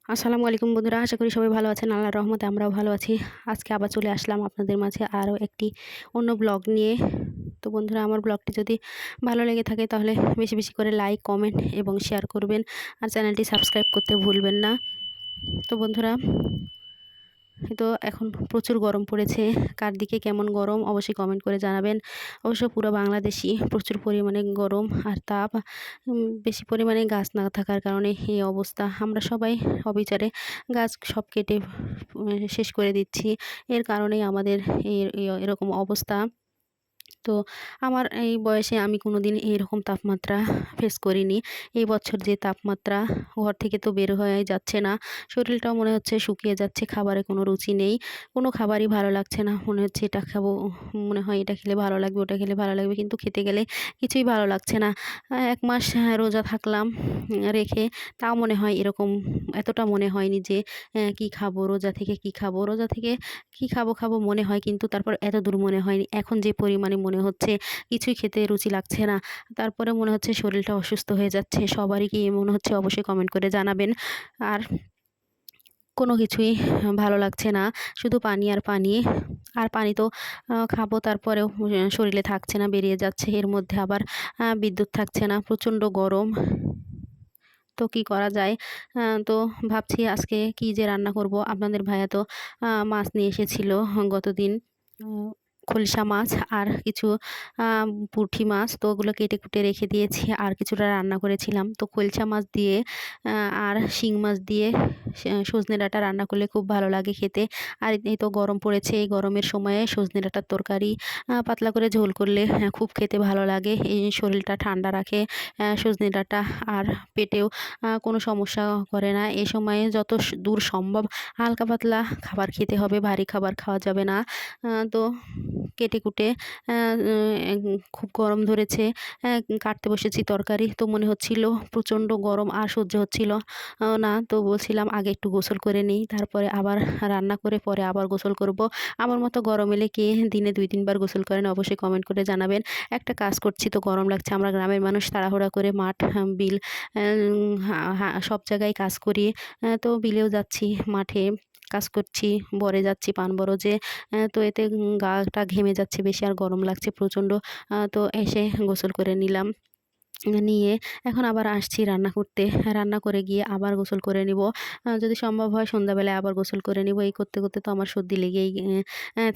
আসসালামু আলাইকুম বন্ধুরা, আশা করি সবাই ভালো আছেন। আল্লাহর রহমতে আমরাও ভালো আছি। আজকে আবার চলে আসলাম আপনাদের মাঝে আরও একটি অন্য ব্লগ নিয়ে। তো বন্ধুরা, আমার ব্লগটি যদি ভালো লেগে থাকে তাহলে বেশি বেশি করে লাইক, কমেন্ট এবং শেয়ার করবেন। আর চ্যানেলটি সাবস্ক্রাইব করতে ভুলবেন না। তো বন্ধুরা, তো এখন প্রচুর গরম পড়েছে। কার দিকে কেমন গরম অবশ্যই কমেন্ট করে জানাবেন। অবশ্য পুরো বাংলাদেশই প্রচুর পরিমাণে গরম আর তাপ। বেশি পরিমাণে গাছ না থাকার কারণে এই অবস্থা। আমরা সবাই অবিচারে গাছ সব কেটে শেষ করে দিচ্ছি। এর কারণেই আমাদের এরকম অবস্থা। তো আমার এই বয়সে আমি কোনোদিন এইরকম তাপমাত্রা ফেস করিনি। এই বছর যে তাপমাত্রা, ঘর থেকে তো বের হওয়াই যাচ্ছে না। শরীরটাও মনে হচ্ছে শুকিয়ে যাচ্ছে, খাবারে কোনো রুচি নেই। কোনো খাবারই ভালো লাগছে না। মনে হচ্ছে এটা খাবো, মনে হয় এটা খেলে ভালো লাগবে, ওটা খেলে ভালো লাগবে। কিন্তু খেতে গেলে কিছুই ভালো লাগছে না। ১ মাস রোজা থাকলাম রেখে, তাও মনে হয় এরকম, এতটা মনে হয়নি যে কি খাবো, রোজা থেকে কি খাবো? রোজা থেকে কি খাবো, খাবো মনে হয়, কিন্তু তারপর এতদূর মনে হয়নি। এখন যে পরিমাণে মনে হচ্ছে কিছুই খেতে রুচি লাগছে না। তারপরে মনে হচ্ছে শরীরটা অসুস্থ হয়ে যাচ্ছে। সবারই কি মনে হচ্ছে অবশ্যই কমেন্ট করে জানাবেন। আর কোনো কিছুই ভালো লাগছে না। শুধু পানি আর পানি। আর পানি তো খাবো, তারপরেও শরীরে থাকছে না, বেরিয়ে যাচ্ছে। এর মধ্যে আবার বিদ্যুৎ থাকছে না। প্রচণ্ড গরম। তো কি করা যায়? তো ভাবছি আজকে কি যে রান্না করব। আপনাদের ভাইয়া তো মাছ নিয়ে এসেছিল গতদিন। আ খলসা মাছ আর কিছু আ পুঁটি মাছ। তো ওগুলো কেটে কুটে রেখে দিয়েছি। আর কিছুটা রান্না করেছিলাম। তো খলসা মাছ দিয়ে আর শিং মাছ দিয়ে সজনে ডাঁটা রান্না করলে খুব ভালো লাগে খেতে। আর এই তো গরম পড়েছে। এই গরমের সময়ে সজনে ডাঁটার তরকারি পাতলা করে ঝোল করলে খুব খেতে ভালো লাগে। এই শরীরটা ঠান্ডা রাখে সজনে ডাঁটা। আর পেটেও কোনো সমস্যা করে না। এ সময়ে যত দূর সম্ভব হালকা পাতলা খাবার খেতে হবে, ভারী খাবার খাওয়া যাবে না। তো কেটে কুটে আ খুব গরম ধরেছে। কাটতে বসেছি তরকারি। তো মনে হচ্ছিল প্রচণ্ড গরম আর সহ্য হচ্ছিল না। তো বলছিলাম আগে একটু গোসল করে নিই, তারপরে আবার রান্না করে পরে আবার গোসল করব। আমার মতো গরম এলে কে দিনে ২-৩ বার গোসল করেন অবশ্যই কমেন্ট করে জানাবেন। একটা কাজ করছি তো গরম লাগছে। আমরা গ্রামের মানুষ তাড়াহুড়া করে মাঠ, বিল, সব জায়গায় কাজ করি। তো বিলেও যাচ্ছি, মাঠে কাজ করছি, বরে যাচ্ছি পান বরজে। তো এতে গাটা ঘেমে যাচ্ছে বেশি আর গরম লাগছে প্রচণ্ড। তো এসে গোসল করে নিলাম। নিয়ে এখন আবার আসছি রান্না করতে। রান্না করে গিয়ে আবার গোসল করে নিব। যদি সম্ভব হয় সন্ধ্যাবেলায় আবার গোসল করে নিব। এই করতে, করতে তো আমার সর্দি লেগেই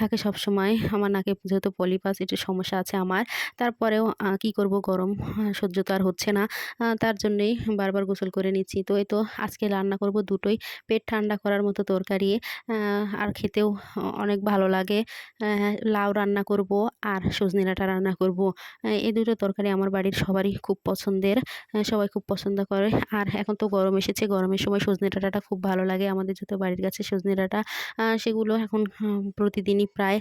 থাকে সবসময়। আমার নাকে যেহেতু পলিপাস, একটু সমস্যা আছে আমার। তারপরেও কি করব, গরম সহ্য তো আর হচ্ছে না। তার জন্যেই বারবার গোসল করে নিচ্ছি। তো এই তো আজকে রান্না করব দুটোই। পেট ঠান্ডা করার মতো তরকারি, আর খেতেও অনেক ভালো লাগে। লাউ রান্না করব আর সজনে ডাঁটা রান্না করব। এই দুটো তরকারি আমার বাড়ির সবারই খুব পছন্দের। সবাই খুব পছন্দ করে। আর এখন তো গরম এসেছে, গরমের সময় সজনে ডাঁটাটা খুব ভালো লাগে। আমাদের যেহেতু বাড়ির গাছে সজনে ডাঁটা, সেগুলো এখন প্রতিদিনই প্রায়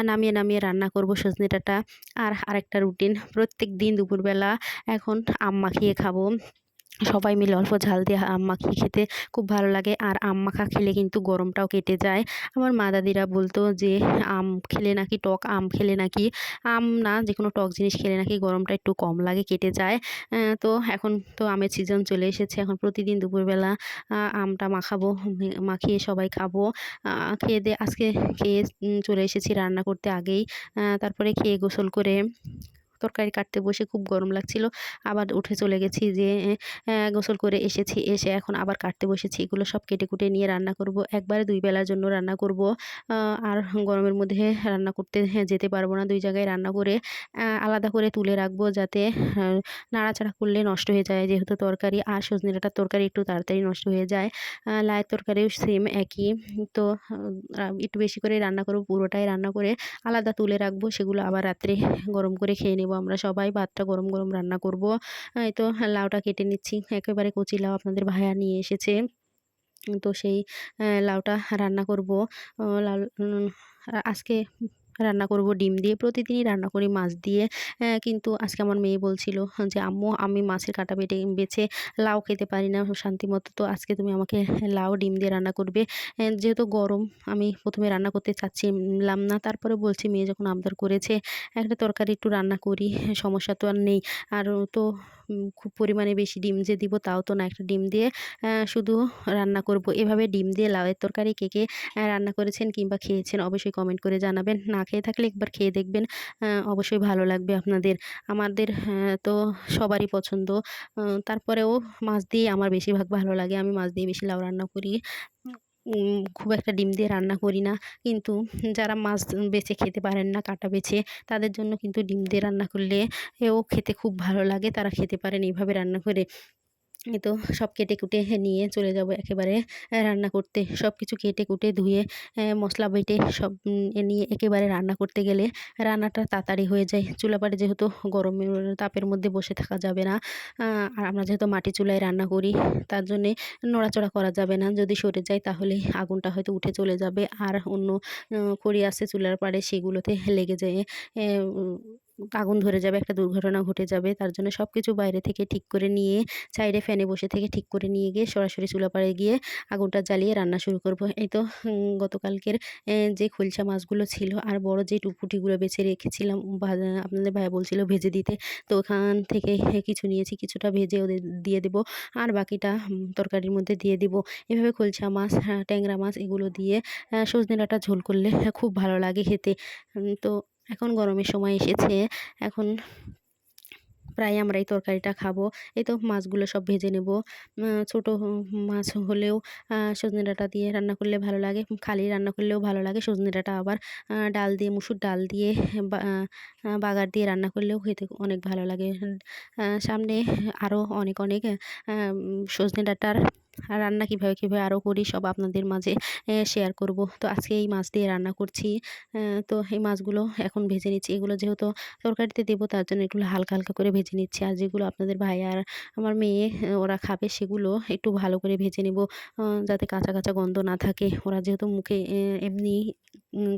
নামিয়ে, নামিয়ে রান্না করব সজনে ডাঁটা। আর আরেকটা রুটিন, প্রত্যেকদিন দুপুরবেলা এখন আম মাখিয়ে খাবো। সবাই মিলে অল্প ঝাল দিয়ে আম মাখিয়ে খেতে খুব ভালো লাগে। আর আম মাখা খেলে কিন্তু গরমটাও কেটে যায়। আমার মা দাদিরা বলতো যে আম খেলে নাকি, টক আম খেলে নাকি, আম না যেকোনো টক জিনিস খেলে নাকি গরমটা একটু কম লাগে, কেটে যায়। তো এখন তো আমের সিজন চলে এসেছে। এখন প্রতিদিন দুপুরবেলা আমটা মাখাবো, মাখিয়ে সবাই খাবো। খেয়ে দেয়ে আজকে খেয়ে চলে এসেছি রান্না করতে আগেই। তারপরে খেয়ে গোসল করে তরকারি কাটতে বসে খুব গরম লাগছিল। আবার উঠে চলে গেছি যে গোসল করে এসেছি। এসে এখন আবার কাটতে বসেছি। এগুলো সব কেটে কুটে নিয়ে রান্না করব। একবারে ২ বেলার জন্য রান্না করব। আর গরমের মধ্যে রান্না করতে যেতে পারব না। ২ জায়গায় রান্না করে আলাদা করে তুলে রাখবো, যাতে নাড়াচাড়া করলে নষ্ট হয়ে যায় যেহেতু তরকারি। আর সজনে ডাঁটার তরকারি একটু তাড়াতাড়ি নষ্ট হয়ে যায়। লাউয়ের তরকারিও সেম একই। তো একটু বেশি করেই রান্না করব। পুরোটাই রান্না করে আলাদা তুলে রাখবো। সেগুলো আবার রাত্রে গরম করে খেয়ে নেব আমরা সবাই। ভাতটা গরম, গরম রান্না করব। এই তো লাউটা কেটে নিচ্ছি। একেবারে কচি লাউ আপনাদের ভাইয়া নিয়ে এসেছে। তো সেই লাউটা রান্না করব। লাউ আজকে রান্না করব ডিম দিয়ে। প্রতিদিনই রান্না করি মাছ দিয়ে। কিন্তু আজকে আমার মেয়ে বলছিল যে, "আম্মু আমি মাছের কাঁটা বেছে লাউ খেতে পারি না শান্তিমতো। তো আজকে তুমি আমাকে লাউ ডিম দিয়ে রান্না করবে।" যেহেতু গরম, আমি ১ম এ রান্না করতে চাচ্ছিলাম না। তারপরে বলছি মেয়ে যখন আবদার করেছে একটা তরকারি একটু রান্না করি, সমস্যা তো আর নেই। আর তো খুব পরিমাণে বেশি ডিম যে দিব তাও তো না। একটা ডিম দিয়ে শুধু রান্না করব। এভাবে ডিম দিয়ে লাউয়ের তরকারি কে, কে রান্না করেছেন কিংবা খেয়েছেন অবশ্যই কমেন্ট করে জানাবেন। না খেয়ে থাকলে একবার খেয়ে দেখবেন, অবশ্যই ভালো লাগবে আপনাদের। আমাদের তো সবারই পছন্দ। তারপরেও মাছ দিয়ে আমার বেশিরভাগ ভালো লাগে। আমি মাছ দিয়ে বেশি লাউ রান্না করি। খুব একটা ডিম দিয়ে রান্না করি না। কিন্তু যারা মাছ বেছে খেতে পারেন না কাঁটা বেছে, তাদের জন্য কিন্তু ডিম দিয়ে রান্না করলে এও খেতে খুব ভালো লাগে। তারা খেতে পারেন এইভাবে রান্না করে। এই তো সব কেটে-কুটে নিয়ে চলে যাব একেবারে রান্না করতে। সবকিছু কেটে-কুটে ধুয়ে মসলা বেটে সব নিয়ে একেবারে রান্না করতে গেলে রান্নাটা তাড়াতাড়ি হয়ে যায়। চুলাপাড়ে যেহেতু গরমের তাপের মধ্যে বসে থাকা যাবে না। আর আমরা যেহেতু মাটির চুলায় রান্না করি, তার জন্যে নড়াচড়া করা যাবে না। যদি সরে যায় তাহলে আগুনটা হয়তো উঠে চলে যাবে। আর অন্য খড়ি আছে চুলার পাড়ে, সেগুলোতে লেগে যেয়ে এ উম আগুন ধরে যাবে, একটা দুর্ঘটনা ঘটে যাবে। তার জন্য সবকিছু বাইরে থেকে ঠিক করে নিয়ে, সাইডে ফ্যানে বসে থেকে ঠিক করে নিয়ে গিয়ে সরাসরি চুলাপাড়ে গিয়ে আগুনটা জ্বালিয়ে রান্না শুরু করব। এই তো গতকালকের যে খলসা মাছগুলো ছিল আর বড় যে পুঁটিগুলো বেছে রেখেছিলাম, আপনাদের ভাইয়া বলছিল ভেজে দিতে। তো ওখান থেকে কিছু নিয়েছি, কিছুটা ভেজে ওদের দিয়ে দেব। আর বাকিটা তরকারির মধ্যে দিয়ে দিব। এভাবে খলসা মাছ, ট্যাংরা মাছ এগুলো দিয়ে সজনে ডাঁটার ঝোল করলে খুব ভালো লাগে খেতে। তো এখন গরমের সময় এসেছে। এখন প্রায় আমরা এই তরকারিটা খাবো। এই তো মাছগুলো সব ভেজে নেব। ছোট মাছ হলেও সজনে ডাঁটা দিয়ে রান্না করলে ভালো লাগে। খালি রান্না করলেও ভালো লাগে। সজনে ডাঁটা আবার ডাল দিয়ে, মুসুর ডাল দিয়ে বা বাগার দিয়ে রান্না করলেও খেতে অনেক ভালো লাগে। সামনে আরও অনেক, অনেক সজনে ডাঁটার রান্না কিভাবে, কিভাবে আরও করি সব আপনাদের মাঝে শেয়ার করব। তো আজকে এই মাছ দিয়ে রান্না করছি। তো এই মাছগুলো এখন ভেজে নিচ্ছি। এগুলো যেহেতু তরকারিতে দেবো তার জন্য এগুলো হালকা, হালকা করে ভেজে নিচ্ছি। আর যেগুলো আপনাদের ভাই আর আমার মেয়ে ওরা খাবে সেগুলো একটু ভালো করে ভেজে নেব, যাতে কাঁচা, কাঁচা গন্ধ না থাকে। ওরা যেহেতু মুখে এমনি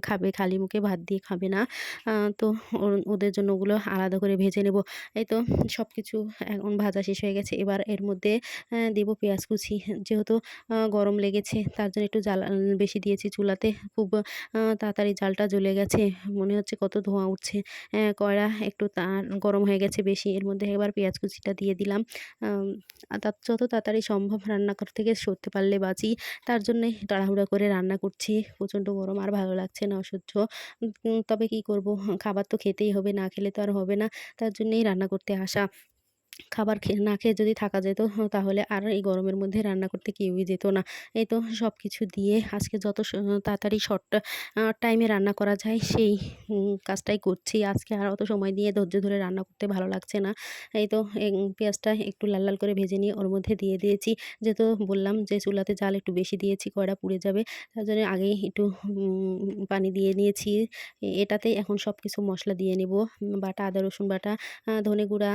খাবে, খালি মুখে ভাত দিয়ে খাবে না। তো ওদের জন্য ওগুলো আলাদা করে ভেজে নেব। এই তো সবকিছু এখন ভাজা শেষ হয়ে গেছে। এবার এর মধ্যে দেব পেঁয়াজ কুচি। যেহেতু গরম লেগেছে তার জন্য একটু জ্বালা বেশি দিয়েছি চুলাতে। খুব তাড়াতাড়ি জালটা জ্বলে গেছে। মনে হচ্ছে কত ধোঁয়া উঠছে। কড়া একটু গরম হয়ে গেছে বেশি। এর মধ্যে এবার পেঁয়াজ কুচিটা দিয়ে দিলাম। যত তাড়াতাড়ি সম্ভব রান্নাঘর থেকে সরতে পারলে বাঁচি। তার জন্যে তাড়াহুড়া করে রান্না করছি। প্রচণ্ড গরম, আর ভালো লাগছে না, অসহ্য। তবে কি করব? খাবার তো খেতেই হবে, না খেলে তো আর হবে না। তার জন্যেই রান্না করতে আসা। খাবার না খেয়ে যদি থাকা যেত তাহলে আর এই গরমের মধ্যে রান্না করতে কেউই যেত না। এই তো সবকিছু দিয়ে আজকে যত তাড়াতাড়ি শর্ট টাইমে রান্না করা যায় সেই কাজটাই করছি। আজকে আর অত সময় দিয়ে ধৈর্য ধরে রান্না করতে ভালো লাগছে না। এই তো পেঁয়াজটা একটু লাল, লাল করে ভেজে নিয়ে ওর মধ্যে দিয়ে দিয়েছি। যেহেতু বললাম যে চুলাতে জাল একটু বেশি দিয়েছি, কড়া পুড়ে যাবে। তার জন্য আগেই একটু পানি দিয়ে নিয়েছি। এটাতেই এখন সবকিছু মসলা দিয়ে নেব। বাটা আদা রসুন বাটা, ধনে গুঁড়া,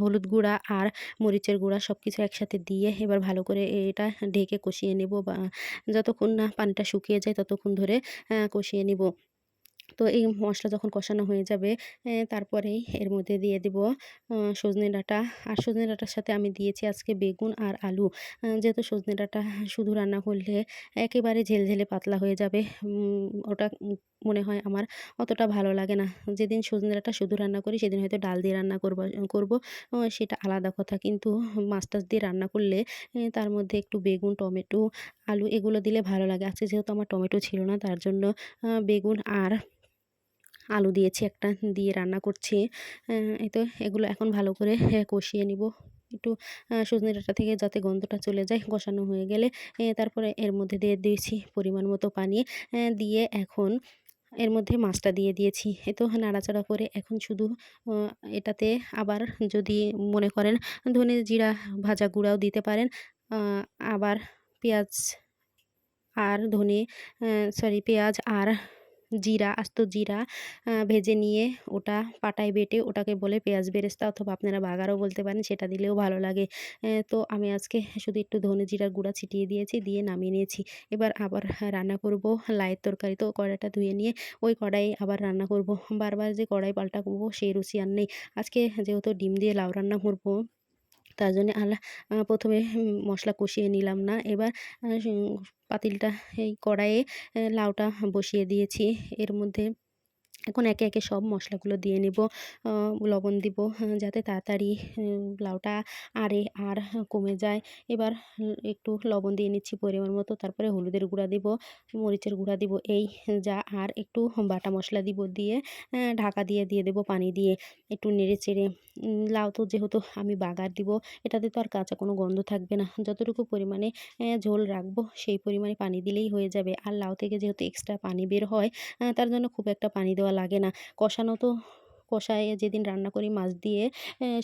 হলুদ গুঁড়া আর মরিচের গুঁড়া সবকিছু একসাথে দিয়ে এবার ভালো করে এটা ঢেকে কষিয়ে নেব, বা যতক্ষণ না পানিটা শুকিয়ে যায় ততক্ষণ ধরে কষিয়ে নিব। তো এই মশলা যখন কষানো হয়ে যাবে তারপরেই এর মধ্যে দিয়ে দিব সজনে ডাঁটা। আর সজনে ডাঁটার সাথে আমি দিয়েছি আজকে বেগুন আর আলু। যেহেতু সজনে ডাঁটা শুধু রান্না করলে একেবারে ঝেলঝেলে পাতলা হয়ে যাবে। ওটা মনে হয় আমার অতটা ভালো লাগে না। যেদিন সজনে ডাঁটা শুধু রান্না করি সেদিন হয়তো ডাল দিয়ে রান্না করব, সেটা আলাদা কথা। কিন্তু মাছ টাছ দিয়ে রান্না করলে তার মধ্যে একটু বেগুন, টমেটো, আলু এগুলো দিলে ভালো লাগে। আজকে যেহেতু আমার টমেটো ছিল না তার জন্য বেগুন আর আলু দিয়েছি একটা, দিয়ে রান্না করছি। এই তো এগুলো এখন ভালো করে কষিয়ে নিব। একটু সজনে ডাঁটা থেকে যাতে গন্ধটা চলে যায়, কষানো হয়ে গেলে তারপরে এর মধ্যে দিয়ে দিয়েছি পরিমাণ মতো পানি। দিয়ে এখন এর মধ্যে মাছটা দিয়ে দিয়েছি। এই তো নাড়াচাড়া করে এখন শুধু আ এটাতে আবার যদি মনে করেন ধনে জিরা ভাজা গুঁড়াও দিতে পারেন। আ আবার পেঁয়াজ আর ধনে সরি পেঁয়াজ আর জিরা, আস্ত জিরা ভেজে নিয়ে ওটা পাটায় বেটে ওটাকে বলে পেঁয়াজ বেরেস্তা, অথবা আপনারা বাগারও বলতে পারেন, সেটা দিলেও ভালো লাগে। তো আমি আজকে শুধু একটু ধনে জিরার গুঁড়া ছিটিয়ে দিয়েছি, দিয়ে নামিয়ে নিয়েছি। এবার আবার রান্না করব লাইয়ের তরকারি। তো কড়াইটা ধুয়ে নিয়ে ওই কড়াইয়ে আবার রান্না করব। বারবার যে কড়াই পাল্টাবো সেই রুচি আর নেই। আজকে যেহেতু ডিম দিয়ে লাউ রান্না করব তার জন্যে ১ম এ মসলা কষিয়ে নিলাম না। এবার পাতিলটা এই কড়াইয়ে লাউটা বসিয়ে দিয়েছি। এর মধ্যে এখন একে একে সব মশলাগুলো দিয়ে নেব। লবণ দিব যাতে তাড়াতাড়ি লাউটা আড়ে আর কমে যায়। এবার একটু লবণ দিয়ে নিচ্ছি পরিমাণ মতো। তারপরে হলুদের গুঁড়া দিব, মরিচের গুঁড়া দিব এই যা, আর একটু বাটা মশলা দিব। দিয়ে ঢাকা দিয়ে দেব পানি দিয়ে একটু নেড়ে-চেড়ে। লাউ তো যেহেতু আমি বাগার দিব, এটাতে তো আর কাঁচা কোনো গন্ধ থাকবে না। যতটুকু পরিমাণে ঝোল রাখবো সেই পরিমাণে পানি দিলেই হয়ে যাবে। আর লাউ থেকে যেহেতু এক্সট্রা পানি বের হয়, তার জন্য খুব একটা পানি দেওয়া লাগে না। কষানো তো কষায়ে যেদিন রান্না করি মাছ দিয়ে,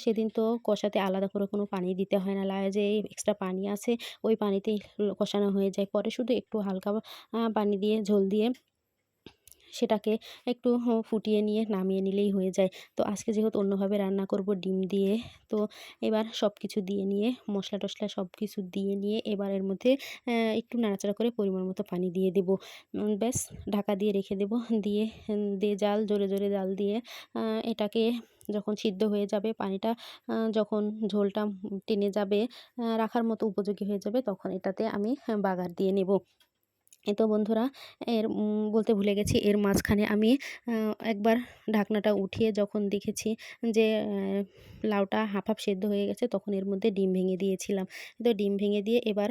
সেদিন তো কষাতে আলাদা করে কোনো পানি দিতে হয় না। লাউয়ে যে এক্সট্রা পানি আছে ওই পানিতেই কষানো হয়ে যায়। পরে শুধু একটু হালকা পানি দিয়ে ঝোল দিয়ে সেটাকে একটু ফুটিয়ে নিয়ে নামিয়ে নিলেই হয়ে যায়। তো আজকে যেহেতু অন্যভাবে রান্না করব ডিম দিয়ে, তো এবার সব কিছু দিয়ে নিয়ে মশলা-টশলা সব কিছু দিয়ে নিয়ে এবার এর মধ্যে একটু নাড়াচাড়া করে পরিমাণ মতো পানি দিয়ে দেব। ব্যাস ঢাকা দিয়ে রেখে দেব। দিয়ে দিয়ে জাল জোরে, জোরে জাল দিয়ে এটাকে যখন সিদ্ধ হয়ে যাবে, পানিটা যখন ঝোলটা টেনে যাবে, রাখার মতো উপযোগী হয়ে যাবে, তখন এটাতে আমি বাগার দিয়ে নেব। এই তো বন্ধুরা, বলতে ভুলে গেছি, এর মাঝখানে আমি একবার ঢাকনাটা উঠিয়ে যখন দেখেছি যে লাউটা হাফ, হাফ সেদ্ধ হয়ে গেছে, তখন এর মধ্যে ডিম ভেঙে দিয়েছিলাম। তো ডিম ভেঙে দিয়ে এবার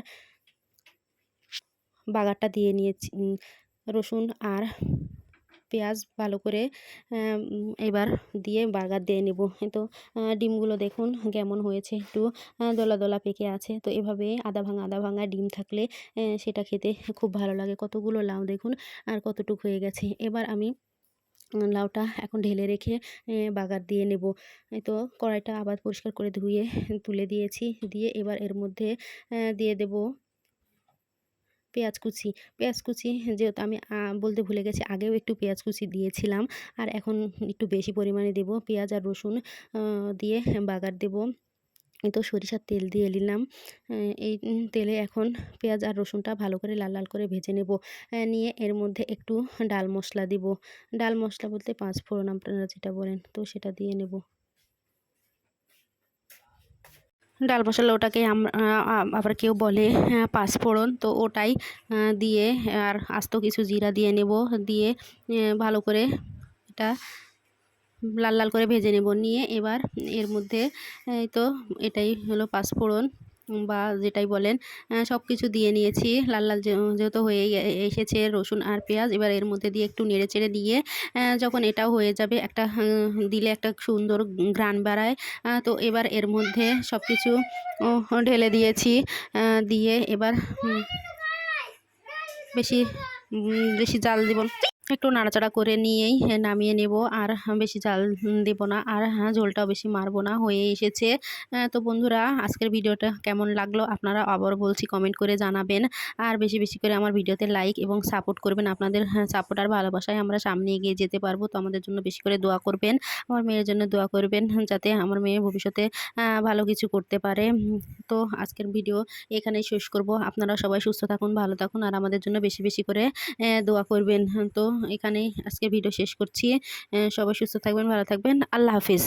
বাগারটা দিয়ে নিয়েছি। রসুন আর পেঁয়াজ ভালো করে এবার দিয়ে বাগার দিয়ে নেব। তো ডিমগুলো দেখুন কেমন হয়েছে, একটু দলা দলা পেকে আছে। তো এভাবে আধা ভাঙা আধা ভাঙা ডিম থাকলে সেটা খেতে খুব ভালো লাগে। কতগুলো লাউ দেখুন আর কতটুক হয়ে গেছে। এবার আমি লাউটা এখন ঢেলে রেখে বাগার দিয়ে নেব। এই তো কড়াইটা আবার পরিষ্কার করে ধুয়ে তুলে দিয়েছি। দিয়ে এবার এর মধ্যে দিয়ে দেব পেঁয়াজ কুচি। পেঁয়াজ কুচি যেহেতু আমি বলতে ভুলে গেছি, আগেও একটু পেঁয়াজ কুচি দিয়েছিলাম, আর এখন একটু বেশি পরিমাণে দেব। পেঁয়াজ আর রসুন দিয়ে বাগার দেব। এই তো সরিষার তেল দিয়ে নিলাম। এই তেলে এখন পেঁয়াজ আর রসুনটা ভালো করে লাল লাল করে ভেজে নেব। নিয়ে এর মধ্যে একটু ডাল মশলা দিব। ডাল মশলা বলতে পাঁচফোড়ন আপনারা যেটা বলেন, তো সেটা দিয়ে নেব। ডাল মশলা ওটাকে আবার কেউ বলে পাঁচফোড়ন, তো ওটাই দিয়ে আর আস্ত কিছু জিরা দিয়ে নেব। দিয়ে ভালো করে এটা লাল লাল করে ভেজে নেব। নিয়ে এবার এর মধ্যে এই তো এটাই হলো পাঁচফোড়ন বা যেটাই বলেন, সব কিছু দিয়ে নিয়েছি। লাল লাল যেহেতু হয়ে এসেছে রসুন আর পেঁয়াজ, এবার এর মধ্যে দিয়ে একটু নেড়ে চেড়ে দিয়ে যখন এটাও হয়ে যাবে, একটা দিলে একটা সুন্দর ঘ্রাণ বাড়ায়। তো এবার এর মধ্যে সব কিছু ঢেলে দিয়েছি। দিয়ে এবার বেশি বেশি জাল দিব না। একটু নাড়াচাড়া করে নিয়েই নামিয়ে নেব। আর বেশি জাল দেব না, আর ঝোলটাও বেশি মারবো না, হয়ে এসেছে। তো বন্ধুরা, আজকের ভিডিওটা কেমন লাগলো আপনারা আবারও বলছি কমেন্ট করে জানাবেন। আর বেশি বেশি করে আমার ভিডিওতে লাইক এবং সাপোর্ট করবেন। আপনাদের সাপোর্ট আর ভালোবাসায় আমরা সামনে এগিয়ে যেতে পারবো। তো আমাদের জন্য বেশি করে দোয়া করবেন, আমার মেয়ের জন্য দোয়া করবেন, যাতে আমার মেয়ে ভবিষ্যতে ভালো কিছু করতে পারে। তো আজকের ভিডিও এখানেই শেষ করব। আপনারা সবাই সুস্থ থাকুন, ভালো থাকুন, আর আমাদের জন্য বেশি বেশি করে দোয়া করবেন। তো এখানেই আজকে ভিডিও শেষ করছি। সবাই সুস্থ থাকবেন, ভালো থাকবেন। আল্লাহ হাফিজ।